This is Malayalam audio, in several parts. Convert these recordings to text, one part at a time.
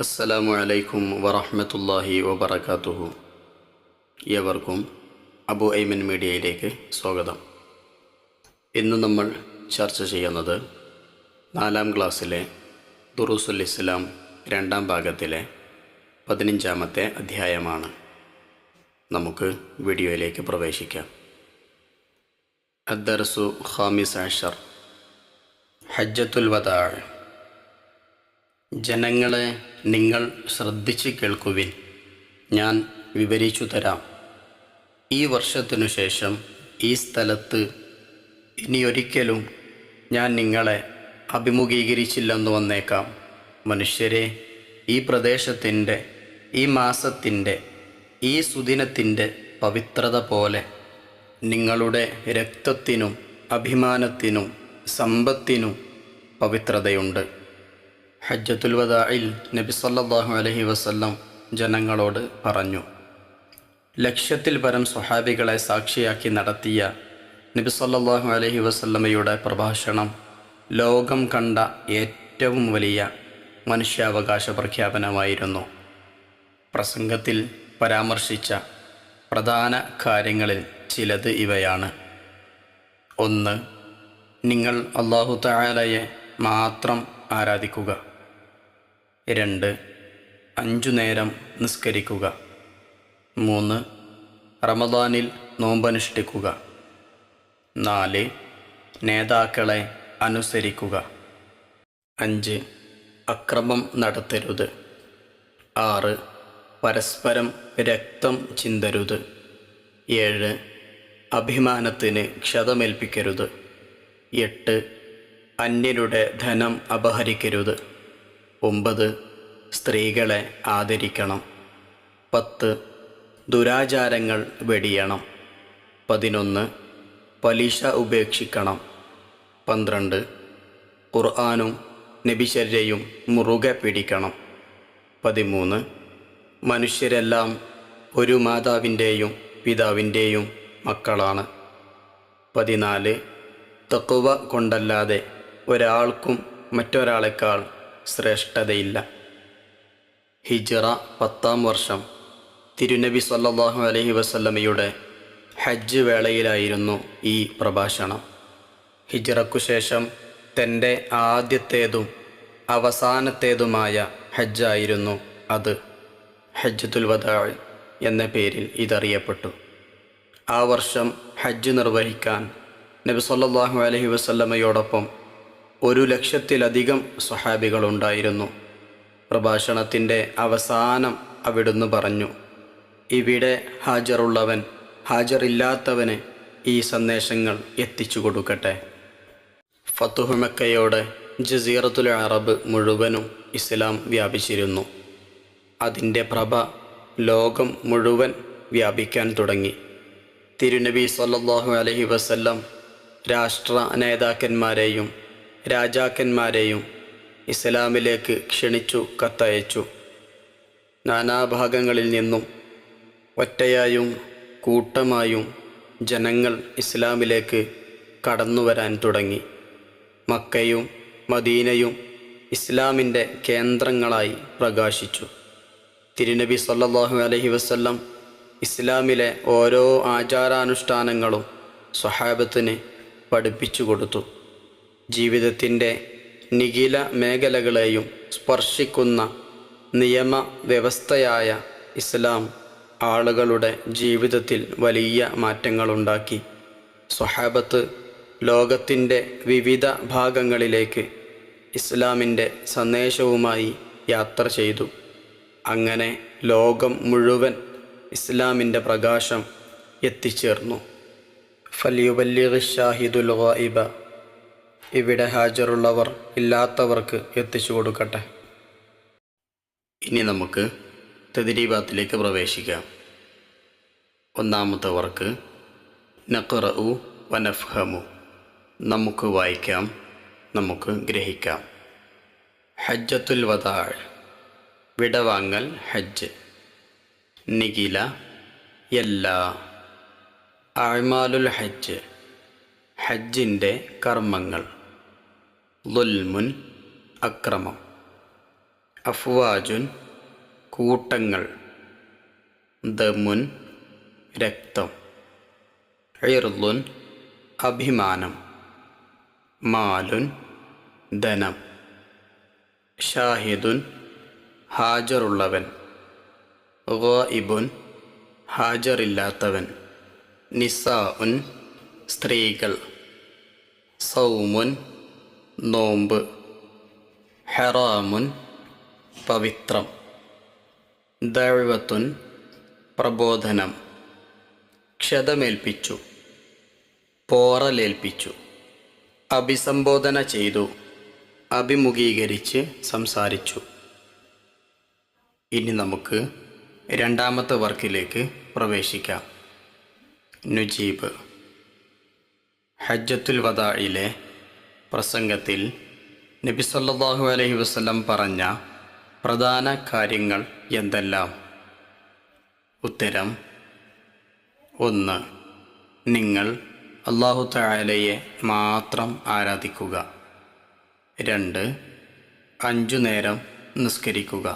അസ്സലാമു അലൈക്കും വറഹ്മത്തുള്ളാഹി വബറകാതുഹു. ഏവർക്കും അബു ഐമൻ മീഡിയയിലേക്ക് സ്വാഗതം. ഇന്ന് നമ്മൾ ചർച്ച ചെയ്യുന്നത് 4ാം ക്ലാസ്സിലെ ദുറൂസുൽ ഇസ്ലാം 2ാം ഭാഗത്തിലെ 15ാമത്തെ അധ്യായമാണ്. നമുക്ക് വീഡിയോയിലേക്ക് പ്രവേശിക്കാം. അദ്ദർസു ഖാമിസ് അശർ, ഹജ്ജത്തുൽ വദാ. ജനങ്ങളെ, നിങ്ങൾ ശ്രദ്ധിച്ച് കേൾക്കുവിൻ, ഞാൻ വിവരിച്ചു തരാം. ഈ വർഷത്തിനു ശേഷം ഈ സ്ഥലത്ത് ഇനിയൊരിക്കലും ഞാൻ നിങ്ങളെ അഭിമുഖീകരിച്ചില്ലെന്ന് വന്നേക്കാം. മനുഷ്യരെ, ഈ പ്രദേശത്തിൻ്റെ, ഈ മാസത്തിൻ്റെ, ഈ സുദിനത്തിൻ്റെ പവിത്രത പോലെ നിങ്ങളുടെ രക്തത്തിനും അഭിമാനത്തിനും സമ്പത്തിനും പവിത്രതയുണ്ട്. ഹജ്ജത്തുൽ വദാഇൽ നബി സല്ലല്ലാഹു അലൈഹി വസല്ലം ജനങ്ങളോട് പറഞ്ഞു. ലക്ഷത്തിൽ പരം സ്വഹാബികളെ സാക്ഷിയാക്കി നടത്തിയ നബി സല്ലല്ലാഹു അലൈഹി വസല്ലമയുടെ പ്രഭാഷണം ലോകം കണ്ട ഏറ്റവും വലിയ മനുഷ്യാവകാശ പ്രഖ്യാപനമായിരുന്നു. പ്രസംഗത്തിൽ പരാമർശിച്ച പ്രധാന കാര്യങ്ങളിൽ ചിലത് ഇവയാണ്. 1. നിങ്ങൾ അല്ലാഹു തആലയെ മാത്രം ആരാധിക്കുക. 2. 5 നേരം നിസ്കരിക്കുക. 3. റമദാനിൽ നോമ്പനുഷ്ഠിക്കുക. 4. നേതാക്കളെ അനുസരിക്കുക. 5. അക്രമം നടത്തരുത്. 6. പരസ്പരം രക്തം ചിന്തരുത്. 7. അഭിമാനത്തിന് ക്ഷതമേൽപ്പിക്കരുത്. 8. അന്യരുടെ ധനം അപഹരിക്കരുത്. 9. സ്ത്രീകളെ ആദരിക്കണം. 10. ദുരാചാരങ്ങൾ വെടിയണം. 11. പലിശ ഉപേക്ഷിക്കണം. 12. ഖുർആനും നബിചര്യയും മുറുകെ പിടിക്കണം. 13. മനുഷ്യരെല്ലാം ഒരു മാതാവിൻ്റെയും പിതാവിൻ്റെയും മക്കളാണ്. 14. തഖ്വ കൊണ്ടല്ലാതെ ഒരാൾക്കും മറ്റൊരാളെക്കാൾ ശ്രേഷ്ഠതയില്ല. ഹിജ്റ 10ാം വർഷം തിരുനബി സല്ലല്ലാഹു അലൈഹി വസല്ലമയുടെ ഹജ്ജ് വേളയിലായിരുന്നു ഈ പ്രഭാഷണം. ഹിജ്റക്കു ശേഷം തൻ്റെ ആദ്യത്തേതും അവസാനത്തേതുമായ ഹജ്ജായിരുന്നു അത്. ഹജ്ജത്തുൽ വദാ എന്ന പേരിൽ ഇതറിയപ്പെട്ടു. ആ വർഷം ഹജ്ജ് നിർവഹിക്കാൻ നബി സല്ലല്ലാഹു അലൈഹി വസല്ലമയോടൊപ്പം 1,00,000-ലധികം സ്വഹാബികളുണ്ടായിരുന്നു. പ്രഭാഷണത്തിൻ്റെ അവസാനം അവിടുന്ന് പറഞ്ഞു, ഇവിടെ ഹാജറുള്ളവൻ ഹാജറില്ലാത്തവന് ഈ സന്ദേശങ്ങൾ എത്തിച്ചു കൊടുക്കട്ടെ. ഫത്ഹു മക്കയോടെ ജസീറത്തുൽ അറബ് മുഴുവനും ഇസ്ലാം വ്യാപിച്ചിരുന്നു. അതിൻ്റെ പ്രഭ ലോകം മുഴുവൻ വ്യാപിക്കാൻ തുടങ്ങി. തിരുനബി സല്ലല്ലാഹു അലൈഹി വസല്ലം രാഷ്ട്ര നേതാക്കന്മാരെയും രാജാക്കന്മാരെയും ഇസ്ലാമിലേക്ക് ക്ഷണിച്ചു കത്തയച്ചു. നാനാഭാഗങ്ങളിൽ നിന്നും ഒറ്റയായും കൂട്ടമായും ജനങ്ങൾ ഇസ്ലാമിലേക്ക് കടന്നുവരാൻ തുടങ്ങി. മക്കയും മദീനയും ഇസ്ലാമിൻ്റെ കേന്ദ്രങ്ങളായി പ്രകാശിച്ചു. തിരുനബി സല്ലല്ലാഹു അലൈഹി വസല്ലം ഇസ്ലാമിലെ ഓരോ ആചാരാനുഷ്ഠാനങ്ങളും സ്വഹാബത്തിന് പഠിപ്പിച്ചു കൊടുത്തു. ജീവിതത്തിൻ്റെ നിഖില മേഖലകളെയും സ്പർശിക്കുന്ന നിയമവ്യവസ്ഥയായ ഇസ്ലാം ആളുകളുടെ ജീവിതത്തിൽ വലിയ മാറ്റങ്ങളുണ്ടാക്കി. സ്വഹാബത്ത് ലോകത്തിൻ്റെ വിവിധ ഭാഗങ്ങളിലേക്ക് ഇസ്ലാമിൻ്റെ സന്ദേശവുമായി യാത്ര ചെയ്തു. അങ്ങനെ ലോകം മുഴുവൻ ഇസ്ലാമിൻ്റെ പ്രകാശം എത്തിച്ചേർന്നു. ഫലിയുബല്ലിഗ് ഷാഹിദുൽ ഗായിബ, ഇവിടെ ഹാജറുള്ളവർ ഇല്ലാത്തവർക്ക് എത്തിച്ചു കൊടുക്കട്ടെ. ഇനി നമുക്ക് തദ്രീബാത്തിലേക്ക് പ്രവേശിക്കാം. 1ാമത്തെ വർക്ക് നഖ്റഉ വനഫ്ഹമു, നമുക്ക് വായിക്കാം, നമുക്ക് ഗ്രഹിക്കാം. ഹജ്ജത്തുൽ വദാ, വിടവാങ്ങൽ ഹജ്ജ്. നിഖില, എല്ലാ. അഅ്മാലുൽ ഹജ്ജ്, ഹജ്ജിൻ്റെ കർമ്മങ്ങൾ. ളുൽമുൻ, അക്രമം. അഫ്വാജുൻ കൂട്ടങ്ങൾ, ദമുൻ രക്തം, ഇർളുൻ അഭിമാനം, മാലുൻ ധനം, ഷാഹിദുൻ ഹാജറുള്ളവൻ, ഗായിബുൻ ഹാജറില്ലാത്തവൻ, നിസാഉൻ സ്ത്രീകൾ, സൗമുൻ നോമ്പ്, ഹറാമുൻ പവിത്രം, ദഅവത്തുൻ പ്രബോധനം, ക്ഷതമേൽപ്പിച്ചു, പോറലേൽപ്പിച്ചു, അഭിസംബോധന ചെയ്തു, അഭിമുഖീകരിച്ച് സംസാരിച്ചു. ഇനി നമുക്ക് രണ്ടാമത്തെ വർക്കിലേക്ക് പ്രവേശിക്കാം. നുജീബ്. ഹജ്ജത്തുൽ വദാഇലെ പ്രസംഗത്തിൽ നബി സല്ലല്ലാഹു അലൈഹി വസല്ലം പറഞ്ഞ പ്രധാന കാര്യങ്ങൾ എന്തെല്ലാം? ഉത്തരം: 1. നിങ്ങൾ അല്ലാഹു തആലയെ മാത്രം ആരാധിക്കുക. 2. 5 നേരം നിസ്കരിക്കുക.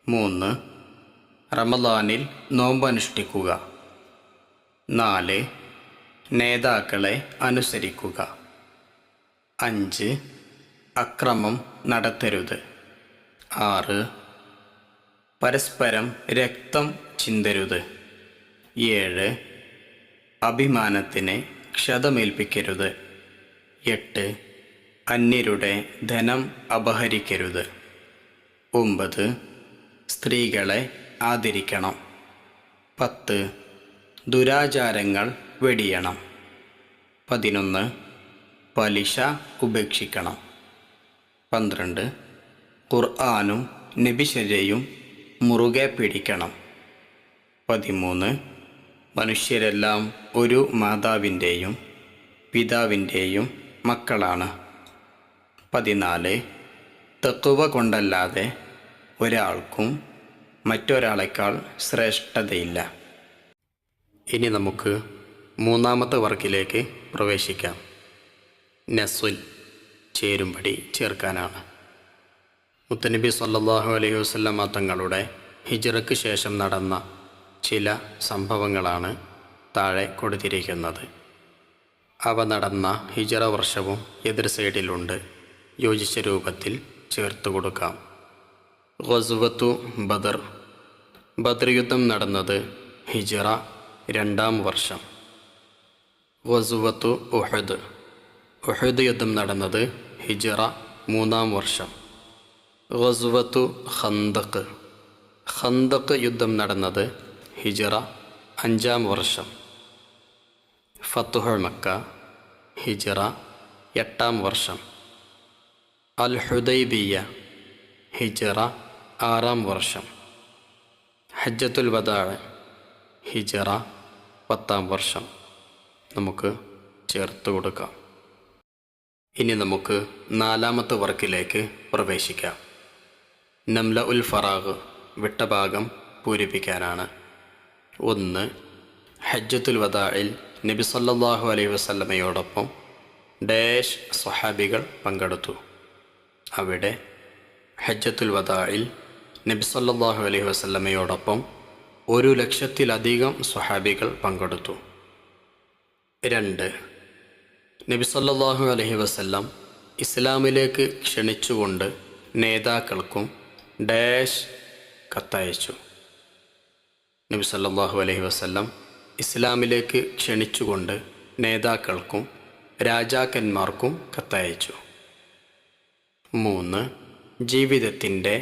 3. റമളാനിൽ നോമ്പനുഷ്ഠിക്കുക. 4. നേതാക്കളെ അനുസരിക്കുക. 5. അക്രമം നടത്തരുത്. 6. പരസ്പരം രക്തം ചിന്തരുത്. 7. അഭിമാനത്തിന് ക്ഷതമേൽപ്പിക്കരുത്. 8. അന്യരുടെ ധനം അപഹരിക്കരുത്. 9. സ്ത്രീകളെ ആദരിക്കണം. 10. ദുരാചാരങ്ങൾ വെടിയണം. 11. പലിശ ഉപേക്ഷിക്കണം. 12. ഖുർആനും നബിശര്യയും മുറുകെ പിടിക്കണം. 13. മനുഷ്യരെല്ലാം ഒരു മാതാവിൻ്റെയും പിതാവിൻ്റെയും മക്കളാണ്. 14. തഖ്വ കൊണ്ടല്ലാതെ ഒരാൾക്കും മറ്റൊരാളെക്കാൾ ശ്രേഷ്ഠതയില്ല. ഇനി നമുക്ക് മൂന്നാമത്തെ വർക്കിലേക്ക് പ്രവേശിക്കാം. നസ്ൽ ചേരുംപടി ചേർക്കാനാണ്. മുത്തനബി സല്ലല്ലാഹു അലൈഹി വസല്ലം തങ്ങളുടെ ഹിജ്റയ്ക്ക് ശേഷം നടന്ന ചില സംഭവങ്ങളാണ് താഴെ കൊടുത്തിരിക്കുന്നത്. അവ നടന്ന ഹിജ്റ വർഷവും എതിർ സൈഡിലുണ്ട്. യോജിച്ച രൂപത്തിൽ ചേർത്ത് കൊടുക്കാം. ഗസ്വത്തു ബദർ. ബദർ യുദ്ധം നടന്നത് ഹിജ്റ 2-ാം വർഷം. ഗസ്വത്തു ഉഹദ്. ഉഹദ് യുദ്ധം നടന്നത് ഹിജ്റ 3-ാം വർഷം. ഗസ്വത്തു ഖന്ദഖ്. ഖന്ദഖ് യുദ്ധം നടന്നത് ഹിജ്റ 5-ാം വർഷം. ഫത്ഹുൽ മക്ക ഹിജ്റ 8-ാം വർഷം. അൽ ഹുദൈബിയ്യ ഹിജ്റ 6-ാം വർഷം. ഹജ്ജത്തുൽ വദാഅ് ഹിജ്റ 10-ാം വർഷം. നമുക്ക് ചേർത്ത് കൊടുക്കാം. ഇനി നമുക്ക് നാലാമത്തെ വർക്കിലേക്ക് പ്രവേശിക്കാം. നംല ഉൽ ഫറാഗ്. വിട്ട ഭാഗം പൂരിപ്പിക്കാനാണ്. 1. ഹജ്ജത്തുൽ വദാഇൽ നബി സല്ലല്ലാഹു അലൈഹി വസല്ലമയോടൊപ്പം ഡാഷ് സ്വഹാബികൾ പങ്കെടുത്തു. അവിടെ ഹജ്ജത്തുൽ വദാഇൽ നബി സല്ലല്ലാഹു അലൈഹി വസല്ലമയോടൊപ്പം 1,00,000-ലധികം സ്വഹാബികൾ പങ്കെടുത്തു. 2. നബി സല്ലല്ലാഹു അലൈഹി വസല്ലം ഇസ്ലാമിലേക്ക് ക്ഷണിച്ചുകൊണ്ട് നേതാക്കൾക്കും ഡാഷ് കത്തയച്ചു. നബി സല്ലല്ലാഹു അലൈഹി വസല്ലം ഇസ്ലാമിലേക്ക് ക്ഷണിച്ചുകൊണ്ട് നേതാക്കൾക്കും രാജാക്കന്മാർക്കും കത്തയച്ചു. 3. ജീവിതത്തിൻ്റെ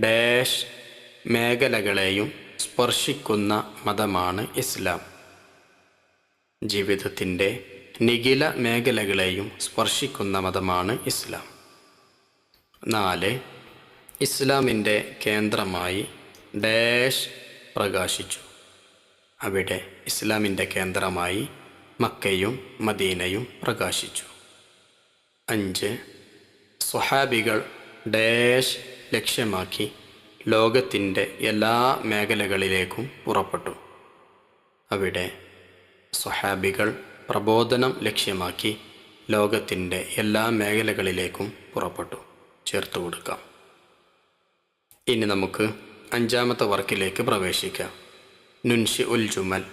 ഡാഷ് മേഖലകളെയും സ്പർശിക്കുന്ന മതമാണ് ഇസ്ലാം. ജീവിതത്തിൻ്റെ നിഖില മേഖലകളെയും സ്പർശിക്കുന്ന മതമാണ് ഇസ്ലാം. 4. ഇസ്ലാമിൻ്റെ കേന്ദ്രമായി ഡാഷ് പ്രകാശിച്ചു. അവിടെ ഇസ്ലാമിൻ്റെ കേന്ദ്രമായി മക്കയും മദീനയും പ്രകാശിച്ചു. 5. സ്വഹാബികൾ ഡാഷ് ലക്ഷ്യമാക്കി ലോകത്തിൻ്റെ എല്ലാ മേഖലകളിലേക്കും പുറപ്പെട്ടു. അവിടെ സ്വഹാബികൾ പ്രബോധനം ലക്ഷ്യമാക്കി ലോകത്തിൻ്റെ എല്ലാ മേഖലകളിലേക്കും പുറപ്പെട്ടു. ചേർത്ത് കൊടുക്കാം. ഇനി നമുക്ക് 5-ാമത്തെ വർക്കിലേക്ക് പ്രവേശിക്കാം. നുൻഷി ഉൽ ജുമൽ,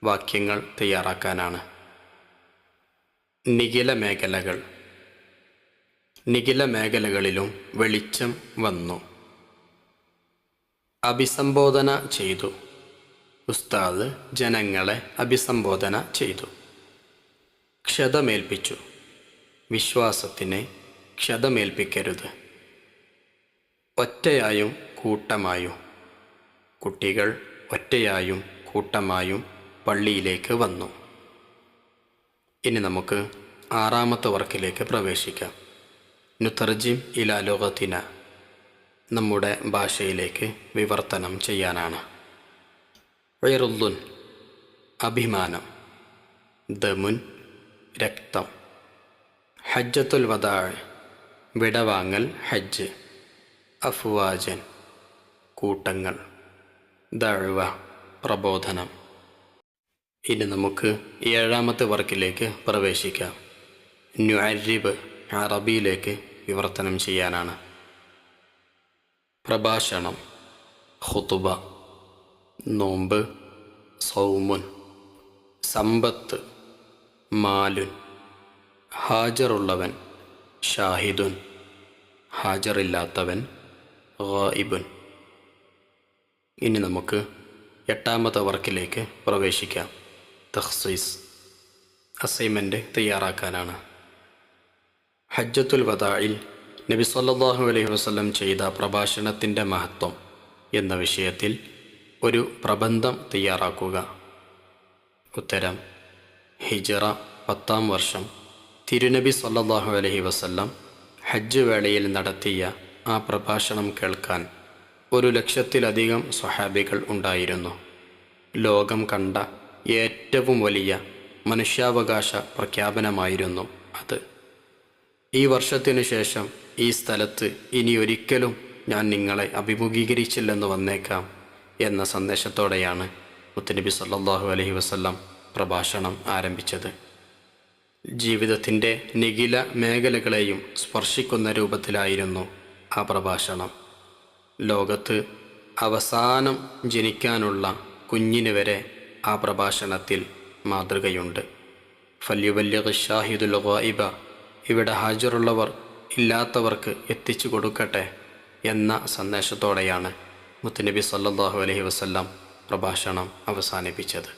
വാക്യങ്ങൾ തയ്യാറാക്കാനാണ്. നിഖില മേഖലകൾ. നിഖില മേഖലകളിലും വെളിച്ചം വന്നു. അഭിസംബോധന ചെയ്തു. ഉസ്താദ് ജനങ്ങളെ അഭിസംബോധന ചെയ്തു. ക്ഷതമേൽപ്പിച്ചു. വിശ്വാസത്തിനെ ക്ഷതമേൽപ്പിക്കരുത്. ഒറ്റയായും കൂട്ടമായും. കുട്ടികൾ ഒറ്റയായും കൂട്ടമായും പള്ളിയിലേക്ക് വന്നു. ഇനി നമുക്ക് 6-ാമത്തെ വർക്കിലേക്ക് പ്രവേശിക്കാം. നുതർജിം ഇലാ ലുഗതിന, നമ്മുടെ ഭാഷയിലേക്ക് വിവർത്തനം ചെയ്യാനാണ്. ഇർളുൻ, അഭിമാനം. ദമുൻ, രക്തം. ഹജ്ജത്തുൽ വദാ, വിടവാങ്ങൽ ഹജ്ജ്. അഫ്വാജൻ, കൂട്ടങ്ങൾ. ദഅവ, പ്രബോധനം. ഇനി നമുക്ക് 7-ാമത്തെ വർക്കിലേക്ക് പ്രവേശിക്കാം. നുഅരിബ്, അറബിയിലേക്ക് വിവർത്തനം ചെയ്യാനാണ്. പ്രഭാഷണം, ഖുതുബ. നോമ്പ്, സൗമുൻ. സമ്പത്ത്, മാലുൻ. ഹാജറുള്ളവൻ, ഷാഹിദുൻ. ഹാജറില്ലാത്തവൻ, ഗായിബുൻ. ഇനി നമുക്ക് 8-ാമത്തെ വർക്കിലേക്ക് പ്രവേശിക്കാം. തഖ്സീസ്, അസൈൻമെൻറ്റ് തയ്യാറാക്കാനാണ്. ഹജ്ജത്തുൽ വദാഇൽ നബി സല്ലല്ലാഹു അലൈഹി വസല്ലം ചെയ്ത പ്രഭാഷണത്തിൻ്റെ മഹത്വം എന്ന വിഷയത്തിൽ ഒരു പ്രബന്ധം തയ്യാറാക്കുക. ഉത്തരം: ഹിജ്റ 10-ാം വർഷം തിരുനബി സല്ലല്ലാഹു അലൈഹി വസല്ലം ഹജ്ജ് വേളയിൽ നടത്തിയ ആ പ്രഭാഷണം കേൾക്കാൻ 100,000-ലധികം സ്വഹാബികൾ ഉണ്ടായിരുന്നു. ലോകം കണ്ട ഏറ്റവും വലിയ മനുഷ്യാവകാശ പ്രഖ്യാപനമായിരുന്നു അത്. ഈ വർഷത്തിനു ശേഷം ഈ സ്ഥലത്ത് ഇനിയൊരിക്കലും ഞാൻ നിങ്ങളെ അഭിമുഖീകരിച്ചില്ലെന്ന് വന്നേക്കാം എന്ന സന്ദേശത്തോടെയാണ് മുത്തുനബി സല്ലല്ലാഹു അലൈഹി വസല്ലം പ്രഭാഷണം ആരംഭിച്ചത്. ജീവിതത്തിൻ്റെ നിഖില മേഖലകളെയും സ്പർശിക്കുന്ന രൂപത്തിലായിരുന്നു ആ പ്രഭാഷണം. ലോകത്ത് അവസാനം ജനിക്കാനുള്ള കുഞ്ഞിന് വരെ ആ പ്രഭാഷണത്തിൽ മാതൃകയുണ്ട്. ഫല്യുബല്ലിഗ് ഷാഹിദുൽ ഗായിബ, ഇവിടെ ഹാജറുള്ളവർ ഇല്ലാത്തവർക്ക് എത്തിച്ചു കൊടുക്കട്ടെ എന്ന സന്ദേശത്തോടെയാണ് മുത്തുനബി സല്ലല്ലാഹു അലൈഹി വസല്ലം പ്രഭാഷണം അവസാനിപ്പിച്ചത്.